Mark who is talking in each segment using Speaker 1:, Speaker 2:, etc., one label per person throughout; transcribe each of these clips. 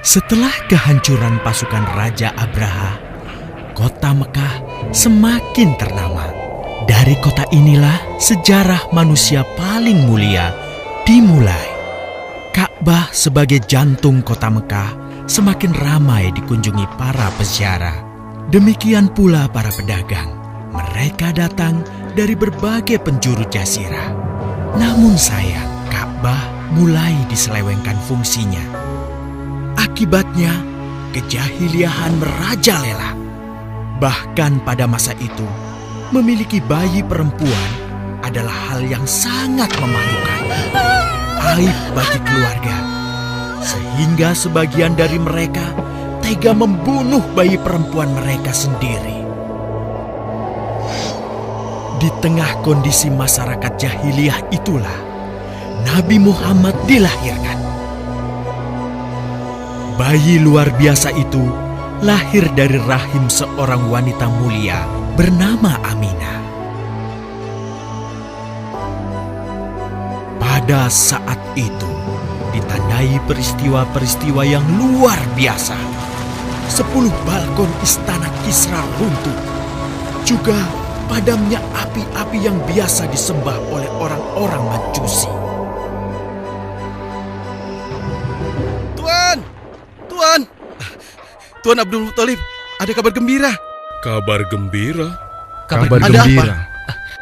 Speaker 1: Setelah kehancuran pasukan Raja Abraha, kota Mekah semakin ternama. Dari kota inilah sejarah manusia paling mulia dimulai. Ka'bah sebagai jantung kota Mekah semakin ramai dikunjungi para peziarah. Demikian pula para pedagang. Mereka datang dari berbagai penjuru jazirah. Namun sayang, Ka'bah mulai diselewengkan fungsinya. Akibatnya, kejahiliahan merajalela. Bahkan pada masa itu, memiliki bayi perempuan adalah hal yang sangat memalukan. Aib bagi keluarga. Sehingga sebagian dari mereka tega membunuh bayi perempuan mereka sendiri. Di tengah kondisi masyarakat jahiliyah itulah Nabi Muhammad dilahirkan. Bayi luar biasa itu lahir dari rahim seorang wanita mulia bernama Aminah. Pada saat itu ditandai peristiwa-peristiwa yang luar biasa. 10 balkon istana Kisra runtuh. Juga padamnya api-api yang biasa disembah oleh orang-orang Majusi.
Speaker 2: Tuan Abdul Muthalib, ada kabar gembira.
Speaker 3: Kabar gembira?
Speaker 2: Kabar gembira?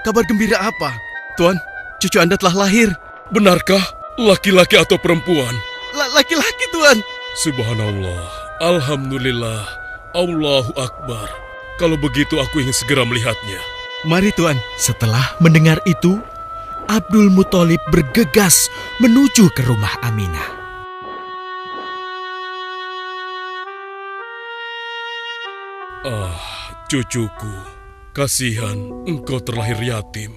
Speaker 2: Kabar gembira apa? Tuan, cucu Anda telah lahir.
Speaker 3: Benarkah? Laki-laki atau perempuan?
Speaker 2: Laki-laki, Tuan.
Speaker 3: Subhanallah, Alhamdulillah, Allahu Akbar. Kalau begitu aku ingin segera melihatnya.
Speaker 2: Mari, Tuan.
Speaker 1: Setelah mendengar itu, Abdul Muthalib bergegas menuju ke rumah Aminah.
Speaker 3: Cucuku, kasihan engkau terlahir yatim.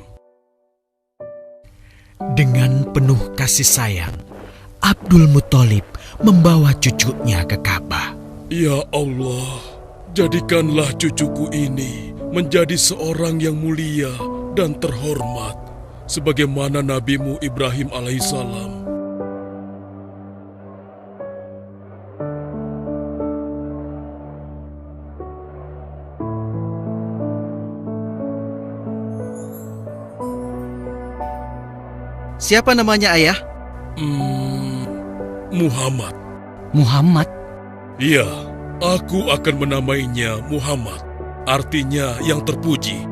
Speaker 1: Dengan penuh kasih sayang, Abdul Muthalib membawa cucunya ke Ka'bah.
Speaker 3: Ya Allah, jadikanlah cucuku ini menjadi seorang yang mulia dan terhormat, sebagaimana Nabimu Ibrahim alaihissalam.
Speaker 2: Siapa namanya, Ayah?
Speaker 3: Muhammad.
Speaker 4: Muhammad?
Speaker 3: Iya, aku akan menamainya Muhammad. Artinya yang terpuji.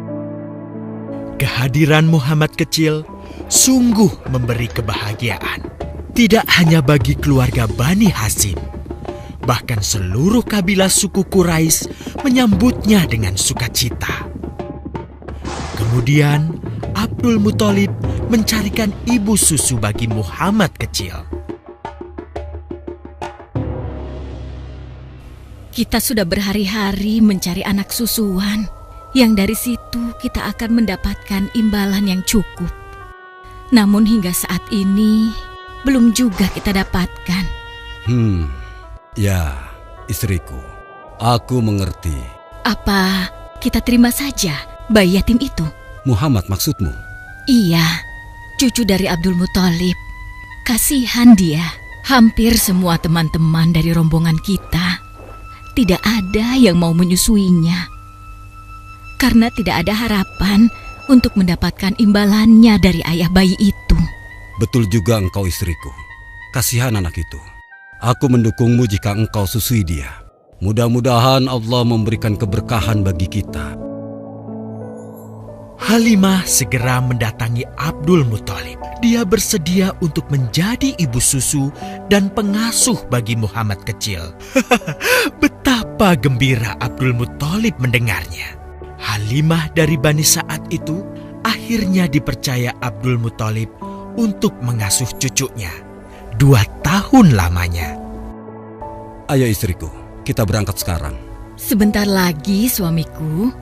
Speaker 1: Kehadiran Muhammad kecil sungguh memberi kebahagiaan. Tidak hanya bagi keluarga Bani Hashim, bahkan seluruh kabilah suku Quraisy menyambutnya dengan sukacita. Kemudian Abdul Muthalib mencarikan ibu susu bagi Muhammad kecil.
Speaker 5: Kita sudah berhari-hari mencari anak susuan, yang dari situ kita akan mendapatkan imbalan yang cukup. Namun hingga saat ini, belum juga kita dapatkan.
Speaker 4: Ya, istriku, aku mengerti.
Speaker 5: Apa kita terima saja bayi yatim itu?
Speaker 4: Muhammad maksudmu?
Speaker 5: Iya, cucu dari Abdul Muthalib. Kasihan dia. Hampir semua teman-teman dari rombongan kita tidak ada yang mau menyusuinya. Karena tidak ada harapan untuk mendapatkan imbalannya dari ayah bayi itu.
Speaker 4: Betul juga engkau istriku. Kasihan anak itu. Aku mendukungmu jika engkau susui dia. Mudah-mudahan Allah memberikan keberkahan bagi kita.
Speaker 1: Halimah segera mendatangi Abdul Muthalib. Dia bersedia untuk menjadi ibu susu dan pengasuh bagi Muhammad kecil. Betapa gembira Abdul Muthalib mendengarnya. Halimah dari Bani Sa'ad itu akhirnya dipercaya Abdul Muthalib untuk mengasuh cucunya 2 tahun lamanya.
Speaker 4: Ayo istriku, kita berangkat sekarang.
Speaker 5: Sebentar lagi suamiku.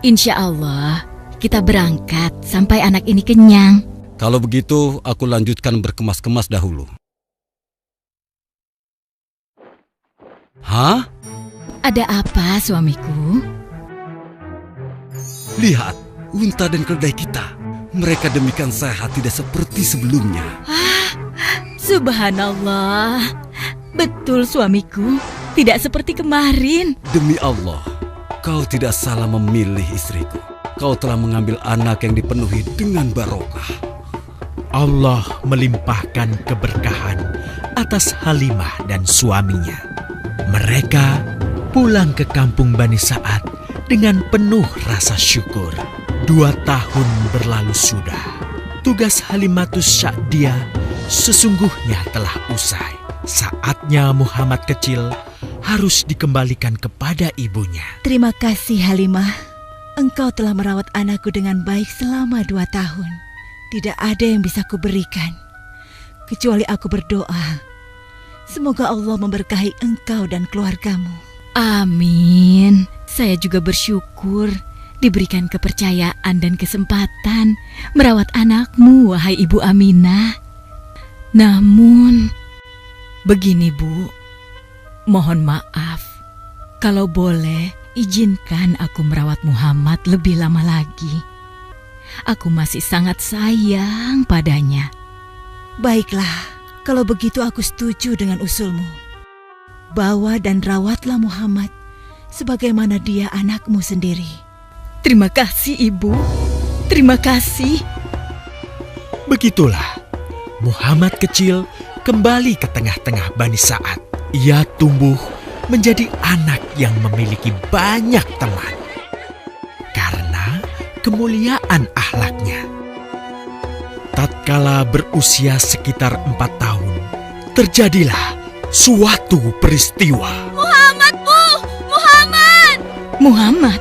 Speaker 5: Insya Allah kita berangkat sampai anak ini kenyang.
Speaker 4: Kalau begitu, aku lanjutkan berkemas-kemas dahulu. Hah?
Speaker 5: Ada apa suamiku?
Speaker 4: Lihat, unta dan keledai kita. Mereka demikian sehat, tidak seperti sebelumnya.
Speaker 5: Subhanallah. Betul suamiku, tidak seperti kemarin.
Speaker 4: Demi Allah, kau tidak salah memilih istriku. Kau telah mengambil anak yang dipenuhi dengan barokah.
Speaker 1: Allah melimpahkan keberkahan atas Halimah dan suaminya. Mereka pulang ke kampung Bani Sa'ad dengan penuh rasa syukur. 2 tahun berlalu sudah. Tugas Halimatus Sya'diyah sesungguhnya telah usai. Saatnya Muhammad kecil harus dikembalikan kepada ibunya.
Speaker 6: Terima kasih Halimah. Engkau telah merawat anakku dengan baik selama 2 tahun. Tidak ada yang bisa kuberikan, kecuali aku berdoa. Semoga Allah memberkahi engkau dan keluargamu.
Speaker 5: Amin. Saya juga bersyukur diberikan kepercayaan dan kesempatan merawat anakmu, wahai Ibu Aminah. Namun, begini Bu, mohon maaf. Kalau boleh, izinkan aku merawat Muhammad lebih lama lagi. Aku masih sangat sayang padanya.
Speaker 6: Baiklah, kalau begitu aku setuju dengan usulmu. Bawa dan rawatlah Muhammad sebagaimana dia anakmu sendiri.
Speaker 5: Terima kasih Ibu. Terima kasih.
Speaker 1: Begitulah, Muhammad kecil kembali ke tengah-tengah Bani Sa'ad. Ia tumbuh menjadi anak yang memiliki banyak teman karena kemuliaan akhlaknya. Tatkala berusia sekitar 4 tahun, terjadilah suatu peristiwa.
Speaker 7: Muhammad, Bu! Muhammad!
Speaker 5: Muhammad?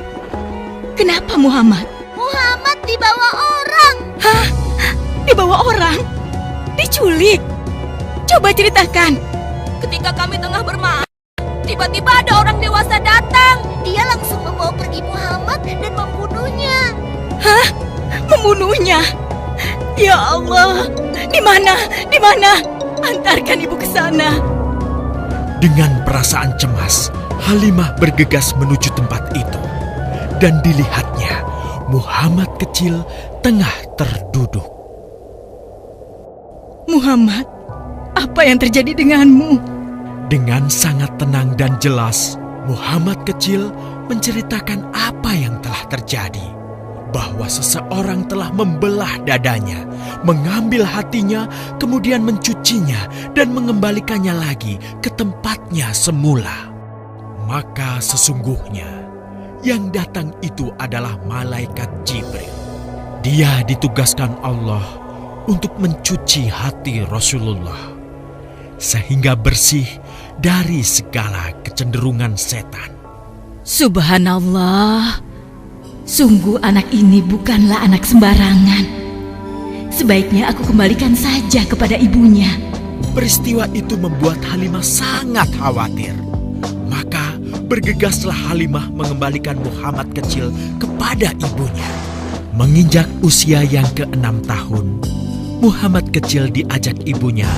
Speaker 5: Kenapa Muhammad?
Speaker 7: Muhammad dibawa orang.
Speaker 5: Hah? Dibawa orang? Diculik? Coba ceritakan.
Speaker 7: Ketika kami tengah bermain, tiba-tiba ada orang dewasa datang. Dia langsung membawa pergi Muhammad dan membunuhnya.
Speaker 5: Hah? Membunuhnya? Ya Allah, di mana? Di mana? Antarkan ibu ke sana.
Speaker 1: Dengan perasaan cemas, Halimah bergegas menuju tempat itu. Dan dilihatnya, Muhammad kecil tengah terduduk.
Speaker 5: Muhammad, apa yang terjadi denganmu?
Speaker 1: Dengan sangat tenang dan jelas, Muhammad kecil menceritakan apa yang telah terjadi. Bahwa seseorang telah membelah dadanya, mengambil hatinya, kemudian mencucinya dan mengembalikannya lagi ke tempatnya semula. Maka sesungguhnya yang datang itu adalah malaikat Jibril. Dia ditugaskan Allah untuk mencuci hati Rasulullah sehingga bersih dari segala kecenderungan setan.
Speaker 5: Subhanallah, sungguh anak ini bukanlah anak sembarangan. Sebaiknya aku kembalikan saja kepada ibunya.
Speaker 1: Peristiwa itu membuat Halimah sangat khawatir. Maka bergegaslah Halimah mengembalikan Muhammad kecil kepada ibunya. Menginjak usia yang ke-6 tahun, Muhammad kecil diajak ibunya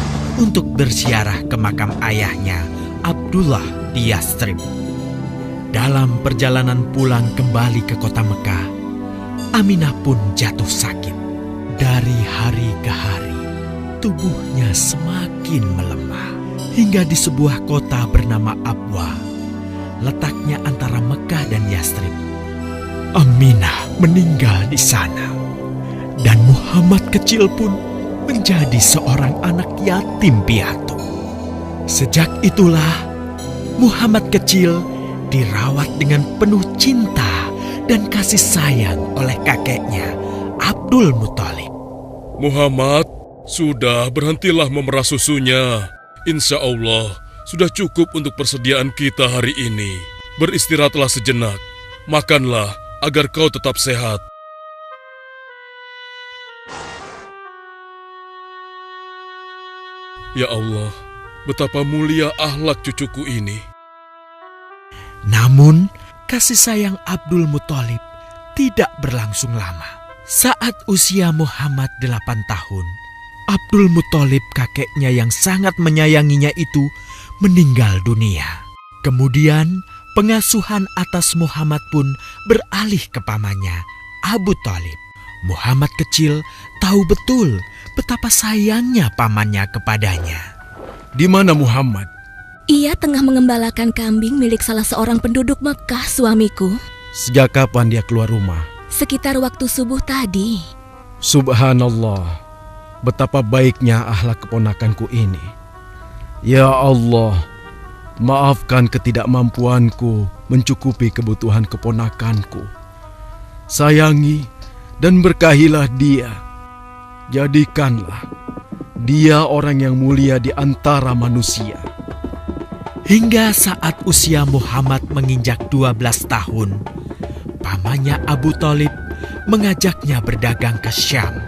Speaker 1: untuk berziarah ke makam ayahnya, Abdullah di Yastrib. Dalam perjalanan pulang kembali ke kota Mekah, Aminah pun jatuh sakit. Dari hari ke hari, tubuhnya semakin melemah. Hingga di sebuah kota bernama Abwa, letaknya antara Mekah dan Yastrib, Aminah meninggal di sana. Dan Muhammad kecil pun menjadi seorang anak yatim piatu. Sejak itulah, Muhammad kecil dirawat dengan penuh cinta dan kasih sayang oleh kakeknya, Abdul Muthalib.
Speaker 3: Muhammad, sudah berhentilah memerah susunya. Insya Allah, sudah cukup untuk persediaan kita hari ini. Beristirahatlah sejenak. Makanlah agar kau tetap sehat. Ya Allah, betapa mulia akhlak cucuku ini.
Speaker 1: Namun, kasih sayang Abdul Muthalib tidak berlangsung lama. Saat usia Muhammad 8 tahun, Abdul Muthalib, kakeknya yang sangat menyayanginya itu, meninggal dunia. Kemudian, pengasuhan atas Muhammad pun beralih ke pamannya, Abu Thalib. Muhammad kecil tahu betul betapa sayangnya pamannya kepadanya.
Speaker 2: Di mana Muhammad?
Speaker 7: Ia tengah mengembalakan kambing milik salah seorang penduduk Mekah, suamiku.
Speaker 2: Sejak kapan dia keluar rumah?
Speaker 7: Sekitar waktu subuh tadi.
Speaker 2: Subhanallah, betapa baiknya akhlak keponakanku ini. Ya Allah, maafkan ketidakmampuanku mencukupi kebutuhan keponakanku. Sayangi dan berkahilah dia. Jadikanlah dia orang yang mulia di antara manusia.
Speaker 1: Hingga saat usia Muhammad menginjak 12 tahun, pamannya Abu Thalib mengajaknya berdagang ke Syam.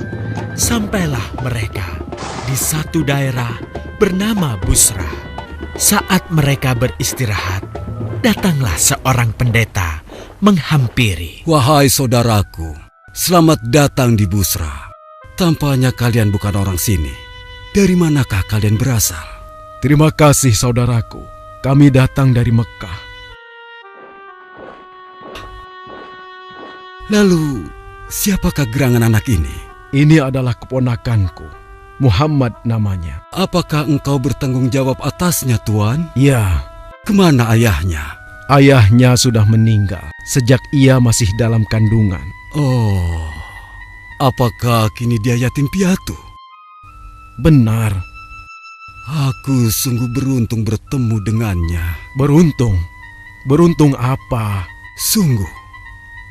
Speaker 1: Sampailah mereka di satu daerah bernama Busra. Saat mereka beristirahat, datanglah seorang pendeta menghampiri.
Speaker 4: Wahai saudaraku, selamat datang di Busra. Tampaknya kalian bukan orang sini. Dari manakah kalian berasal?
Speaker 2: Terima kasih saudaraku, kami datang dari Mekah.
Speaker 4: Lalu, siapakah gerangan anak ini?
Speaker 2: Ini adalah keponakanku, Muhammad namanya.
Speaker 4: Apakah engkau bertanggung jawab atasnya, Tuan?
Speaker 2: Ya,
Speaker 4: Kemana ayahnya?
Speaker 2: ayahnya sudah meninggal sejak ia masih dalam kandungan.
Speaker 4: Oh, apakah kini dia yatim piatu?
Speaker 2: Benar,
Speaker 4: Aku sungguh beruntung bertemu dengannya.
Speaker 2: beruntung. Beruntung apa?
Speaker 4: Sungguh,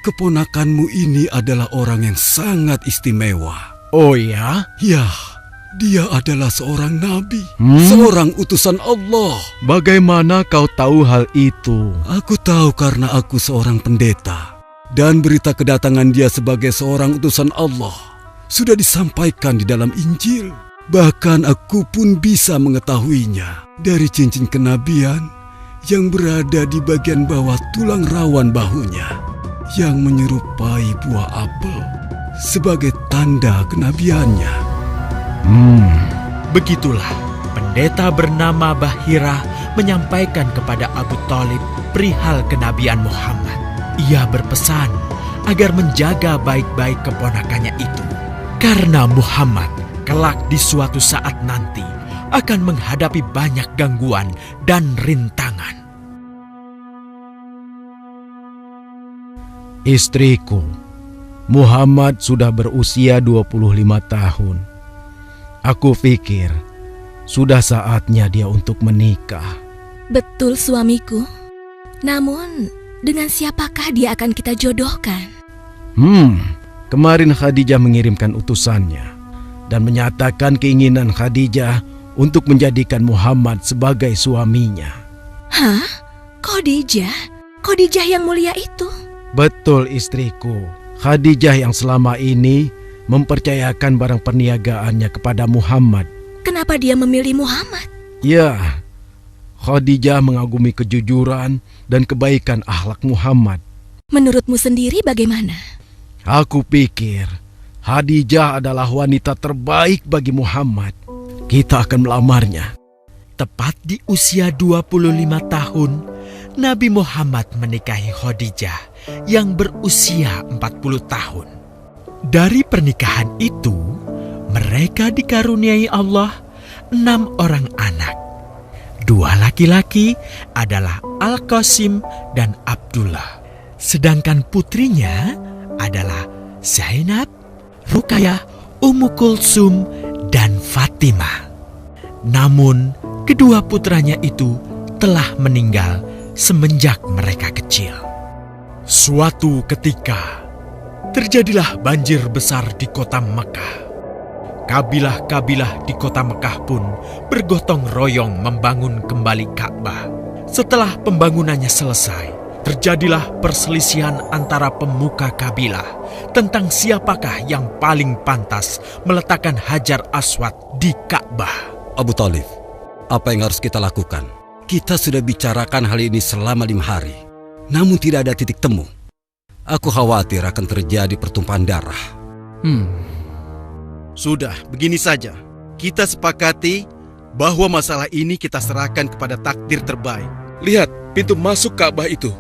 Speaker 4: keponakanmu ini adalah orang yang sangat istimewa.
Speaker 2: Oh ya?
Speaker 4: Ya, dia adalah seorang nabi,
Speaker 2: Hmm?
Speaker 4: seorang utusan Allah.
Speaker 2: Bagaimana kau tahu hal itu?
Speaker 4: Aku tahu karena aku seorang pendeta. Dan berita kedatangan dia sebagai seorang utusan Allah sudah disampaikan di dalam Injil. Bahkan aku pun bisa mengetahuinya dari cincin kenabian yang berada di bagian bawah tulang rawan bahunya yang menyerupai buah apel sebagai tanda kenabiannya.
Speaker 1: Begitulah pendeta bernama Bahira menyampaikan kepada Abu Thalib perihal kenabian Muhammad. Ia berpesan agar menjaga baik-baik keponakannya itu, karena Muhammad kelak di suatu saat nanti akan menghadapi banyak gangguan dan rintangan.
Speaker 2: Istriku, Muhammad sudah berusia 25 tahun. Aku pikir sudah saatnya dia untuk menikah.
Speaker 7: Betul, suamiku. Namun, dengan siapakah dia akan kita jodohkan?
Speaker 2: Kemarin Khadijah mengirimkan utusannya dan menyatakan keinginan Khadijah untuk menjadikan Muhammad sebagai suaminya.
Speaker 7: Hah? Khadijah? Khadijah yang mulia itu?
Speaker 2: Betul istriku, Khadijah yang selama ini mempercayakan barang perniagaannya kepada Muhammad.
Speaker 7: Kenapa dia memilih Muhammad?
Speaker 2: Ya, Khadijah mengagumi kejujuran dan kebaikan akhlak Muhammad.
Speaker 7: Menurutmu sendiri bagaimana?
Speaker 2: Aku pikir Khadijah adalah wanita terbaik bagi Muhammad. Kita akan melamarnya.
Speaker 1: Tepat di usia 25 tahun, Nabi Muhammad menikahi Khadijah yang berusia 40 tahun. Dari pernikahan itu, mereka dikaruniai Allah 6 orang anak. 2 laki-laki adalah Al-Qasim dan Abdullah. Sedangkan putrinya adalah Zainab, Ruqayyah, Ummu Kulsum, dan Fatimah. Namun, kedua putranya itu telah meninggal semenjak mereka kecil. Suatu ketika, terjadilah banjir besar di kota Mekah. Kabilah-kabilah di kota Mekah pun bergotong royong membangun kembali Ka'bah. Setelah pembangunannya selesai, terjadilah perselisihan antara pemuka kabilah tentang siapakah yang paling pantas meletakkan Hajar Aswad di Ka'bah.
Speaker 4: Abu Thalib, apa yang harus kita lakukan? Kita sudah bicarakan hal ini selama 5 hari, namun tidak ada titik temu. Aku khawatir akan terjadi pertumpahan darah.
Speaker 2: Sudah, begini saja. Kita sepakati bahwa masalah ini kita serahkan kepada takdir terbaik.
Speaker 3: Lihat pintu masuk Ka'bah itu.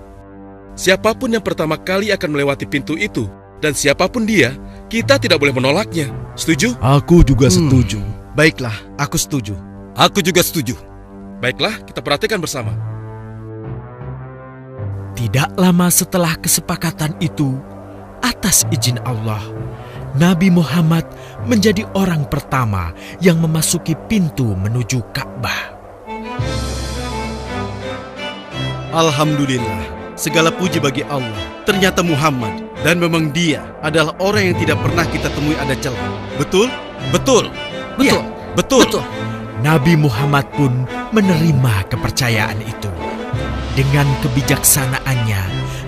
Speaker 3: Siapapun yang pertama kali akan melewati pintu itu, dan siapapun dia, kita tidak boleh menolaknya. Setuju?
Speaker 2: Aku juga setuju. Baiklah, aku setuju.
Speaker 4: Aku juga setuju.
Speaker 3: Baiklah, kita perhatikan bersama.
Speaker 1: Tidak lama setelah kesepakatan itu, atas izin Allah, Nabi Muhammad menjadi orang pertama yang memasuki pintu menuju Ka'bah.
Speaker 8: Alhamdulillah, segala puji bagi Allah. Ternyata Muhammad, dan memang dia adalah orang yang tidak pernah kita temui ada celah. Betul? Betul.
Speaker 1: Betul.
Speaker 8: Betul.
Speaker 1: Nabi Muhammad pun menerima kepercayaan itu. Dengan kebijaksanaannya,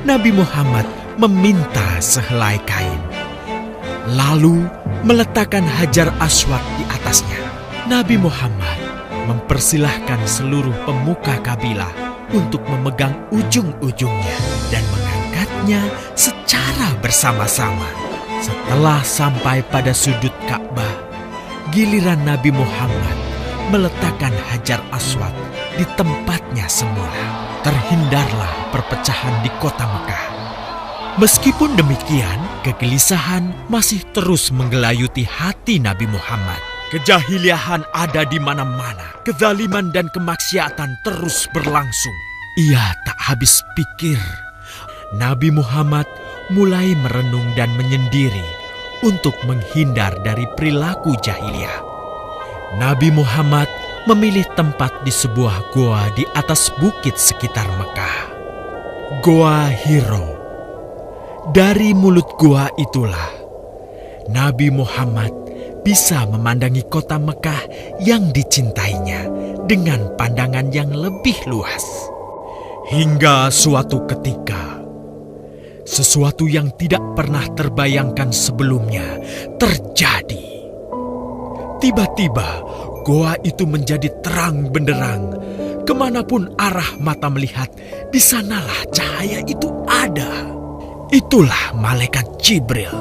Speaker 1: Nabi Muhammad meminta sehelai kain, lalu meletakkan Hajar Aswad di atasnya. Nabi Muhammad mempersilahkan seluruh pemuka kabilah untuk memegang ujung-ujungnya dan mengangkatnya secara bersama-sama. Setelah sampai pada sudut Ka'bah, giliran Nabi Muhammad meletakkan Hajar Aswad di tempatnya semula. Terhindarlah perpecahan di kota Mekah. Meskipun demikian, kegelisahan masih terus menggelayuti hati Nabi Muhammad. Kejahiliahan ada di mana-mana. Kezaliman dan kemaksiatan terus berlangsung. Ia tak habis pikir. Nabi Muhammad mulai merenung dan menyendiri untuk menghindar dari perilaku jahiliyah. Nabi Muhammad memilih tempat di sebuah goa di atas bukit sekitar Mekah. Goa Hiro. Dari mulut goa itulah Nabi Muhammad bisa memandangi kota Mekah yang dicintainya dengan pandangan yang lebih luas. Hingga suatu ketika, sesuatu yang tidak pernah terbayangkan sebelumnya terjadi. Tiba-tiba, goa itu menjadi terang benderang. Kemanapun arah mata melihat, di sanalah cahaya itu ada. Itulah malaikat Jibril.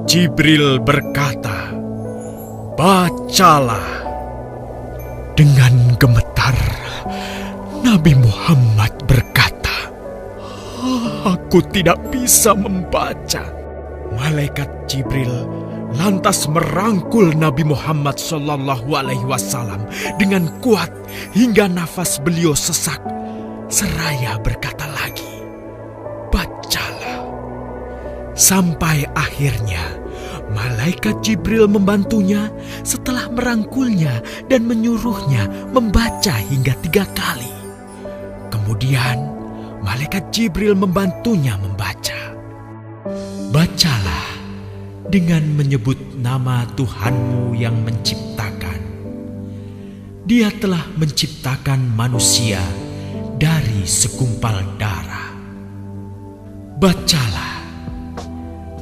Speaker 1: Jibril berkata, "Bacalah." Dengan gemetar, Nabi Muhammad berkata, "Aku tidak bisa membaca." Malaikat Jibril lantas merangkul Nabi Muhammad SAW dengan kuat hingga nafas beliau sesak. Seraya berkata lagi, "Bacalah." Sampai akhirnya malaikat Jibril membantunya setelah merangkulnya dan menyuruhnya membaca hingga 3 kali. Kemudian malaikat Jibril membantunya membaca. "Bacalah dengan menyebut nama Tuhanmu yang menciptakan. Dia telah menciptakan manusia dari segumpal darah. Bacalah,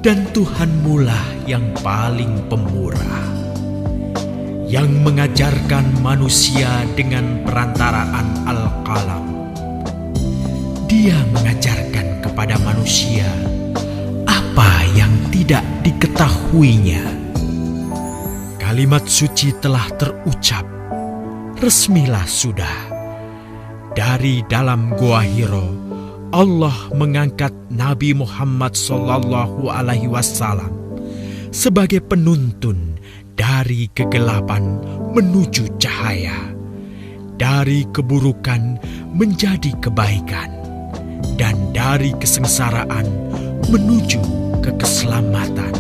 Speaker 1: dan Tuhanmulah yang paling pemurah, yang mengajarkan manusia dengan perantaraan Al-Qalam. Dia mengajarkan kepada manusia apa yang tidak diketahuinya." Kalimat suci telah terucap, resmilah sudah. Dari dalam Goa Hiro, Allah mengangkat Nabi Muhammad SAW sebagai penuntun dari kegelapan menuju cahaya, dari keburukan menjadi kebaikan, dan dari kesengsaraan menuju ke keselamatan.